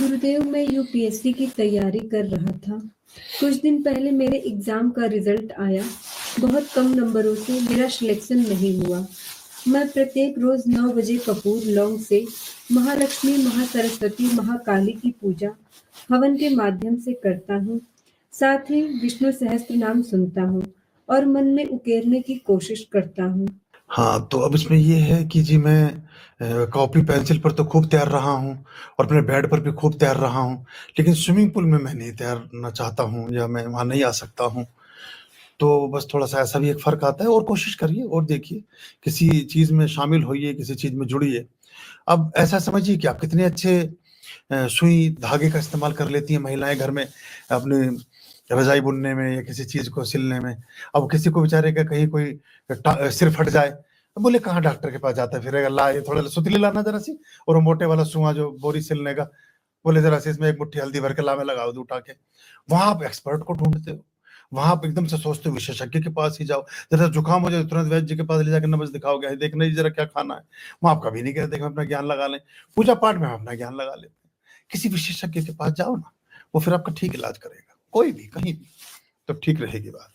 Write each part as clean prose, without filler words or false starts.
गुरुदेव, मैं यूपीएससी की तैयारी कर रहा था। कुछ दिन पहले मेरे एग्जाम का रिजल्ट आया। बहुत कम नंबरों से मेरा सिलेक्शन नहीं हुआ। मैं प्रत्येक रोज 9 बजे कपूर लौंग से महालक्ष्मी, महासरस्वती, महाकाली की पूजा हवन के माध्यम से करता हूँ। साथ ही विष्णु सहस्त्र नाम सुनता हूँ और मन में उकेरने की कोशिश करता हूँ। हाँ, तो अब इसमें ये है कि जी मैं कॉपी पेंसिल पर तो खूब तैर रहा हूँ और अपने बेड पर भी खूब तैर रहा हूँ, लेकिन स्विमिंग पूल में मैं नहीं तैरना चाहता हूँ या मैं वहाँ नहीं आ सकता हूँ। तो बस थोड़ा-सा ऐसा भी एक फ़र्क आता है और कोशिश करिए और देखिए, किसी चीज़ में शामिल होइए, किसी चीज़ में जुड़िए। अब ऐसा समझिए कि आप कितने अच्छे सुई, धागे का इस्तेमाल कर लेती हैं महिलाएँ घर में, अपनी रज़ाई बुनने में या किसी चीज़ को सिलने में। अब किसी को बेचारे का कहीं कोई सिर फट जाए, तो बोले कहाँ डॉक्टर के पास जाता फिरेगा, ला ये थोड़ा सुतली लाना ज़रा-सी और वो मोटे वाला सुआ जो बोरी सिलने का, बोले ज़रा-सी इसमें 1 मुट्ठी हल्दी भर के ला मैं लगा दूँ उठा के। वहाँ आप एक्सपर्ट को ढूँढते हो। वहाँ आप एकदम से सोचते हो विशेषज्ञ के पास ही जाओ। ज़रा जुकाम हो जाए तो तुरंत वैद्य जी के पास ले जाके नब्ज़ दिखाओगे, देखना जी ज़रा क्या खाना है। वहाँ आप कभी नहीं कहते कि हम अपना ज्ञान लगा लें। पूजा-पाठ में हम अपना ज्ञान लगा लेते हैं। किसी विशेषज्ञ के पास जाओ ना, वो फिर आपका ठीक इलाज करेगा। कोई भी, कहीं भी, तो ठीक रहेगी बात।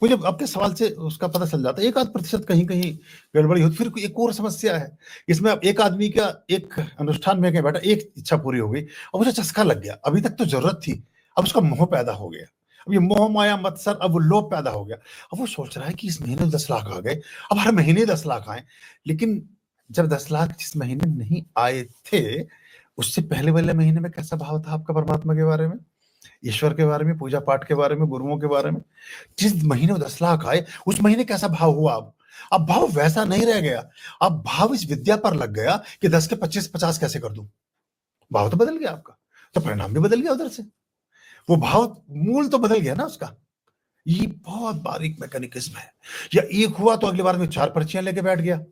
मुझे आपके सवाल से उसका पता चल जाता है, 1 आध प्रतिशत कहीं-कहीं गड़बड़ी होती फिर एक और समस्या है। इसमें अब एक आदमी का एक अनुष्ठान में क्या बैठा, एक इच्छा पूरी हो गई, अब उसे चस्का लग गया। अभी तक तो ज़रूरत थी, अब उसका मोह पैदा हो गया। अब ये मोह माया मत्सर, अब वो लोभ पैदा हो गया। अब वो सोच रहा है कि इस महीने 10 लाख आ गए, अब हर महीने 10 लाख आएँ। लेकिन जब 10 लाख जिस महीने नहीं आए थे, उससे पहले वाले महीने में कैसा भाव था आपका परमात्मा के बारे में, ईश्वर के बारे में, पूजा-पाठ के बारे में, गुरुओं के बारे में? जिस महीने में 10 लाख आए, उस महीने कैसा भाव हुआ अब? अब भाव वैसा नहीं रह गया। अब भाव इस विद्या पर लग गया कि 10 के 25 50 कैसे कर दूँ? भाव तो बदल गया आपका, तो परिणाम भी बदल गया उधर से। वो भाव मूल तो बदल गया ना उसका। ये बहुत बारीक मैकेनिज़्म है। या 1 हुआ तो अगली बार में 4 पर्चियाँ लेके बैठ गया।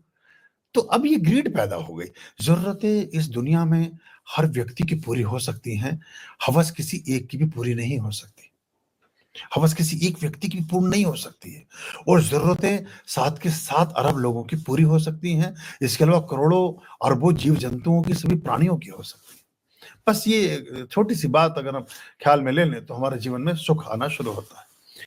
तो अब ये ग्रीड पैदा हो गई। ज़रूरतें इस दुनिया में हर व्यक्ति की पूरी हो सकती हैं, हवस किसी एक की भी पूरी नहीं हो सकती। हवस किसी एक व्यक्ति की पूर्ण नहीं हो सकती है और ज़रूरतें 7 के 7 अरब लोगों की पूरी हो सकती हैं। इसके अलावा करोड़ों, अरबों जीव-जंतुओं की, सभी प्राणियों की हो सकती है। बस ये छोटी-सी बात अगर हम ख्याल में ले लें, तो हमारे जीवन में सुख आना शुरू होता है।